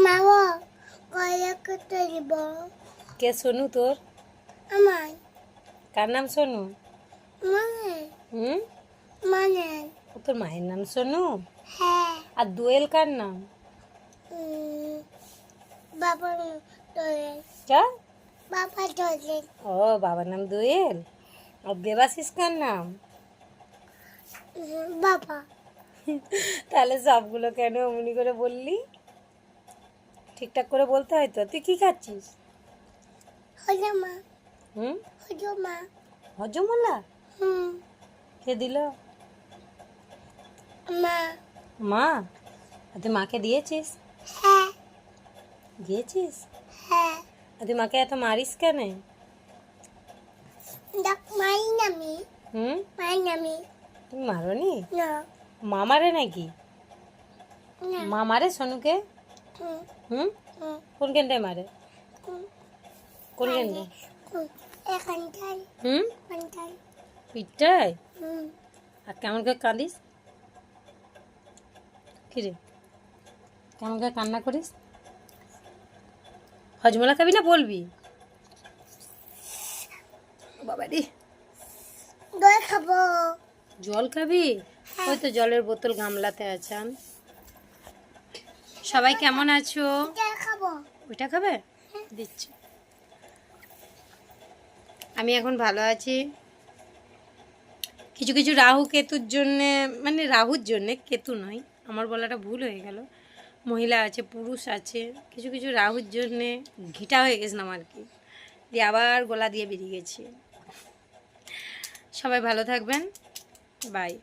মামা কয়া করতে দিব কে সোনু তোর? আমার কার নাম সোনু? মানে হুম, মানে ও তোর মায়ের নাম সোনু। হ্যাঁ আর দোয়েল কার নাম? বাবা তোলে কা? বাবা তোলে ও, বাবার নাম দোয়েল। আর দেবাশিস কার নাম? বাবা তাহলে সবগুলো কেন অমনি করে বললি? ঠিকঠাক করে বলতে হয় তো। তুই কি খাচ্ছিস? হলো মা হুম, হলো মা হজমোলা? হুম কে দিল? মা মা। আর তুই মাকে দিয়েছিস? হ্যাঁ দিয়েছিস? হ্যাঁ আর তুই মাকে এত মারিস কেন? ডাক মাই নামি হুম, মাই নামি তুমি মারোনি? না মা মারে নাকি? না মা মারে সোনুকে? হুম হুম, হুম কোন কেনটায় মারে? হুম কোন কেনটায়? এখানটাই হুম, এখানটাই পিঠটায়? হুম আর কেমন করে কাঁদিস? কিরে, কেমন করে কান্না করিস? হজমোলা খাবি না বলবি? বাবা রে, দই খাবো জল খাবি? ওই তো জলের বোতল গামলাতে আছে। আন। সবাই কেমন আছো? দই খাবো ওইটা খাবে? দিচ্ছি। আমি এখন ভালো আছি। কিছু কিছু রাহু কেতুর জন্যে, মানে রাহুর জন্যে, কেতু নয়, আমার বলাটা ভুল হয়ে গেল। মহিলা আছে, পুরুষ আছে, কিছু কিছু রাহুর জন্যে ঘিটা হয়ে গেছিলাম আর কি, দিয়ে আবার গলা দিয়ে বেরিয়ে গেছি। সবাই ভালো থাকবেন। বাই।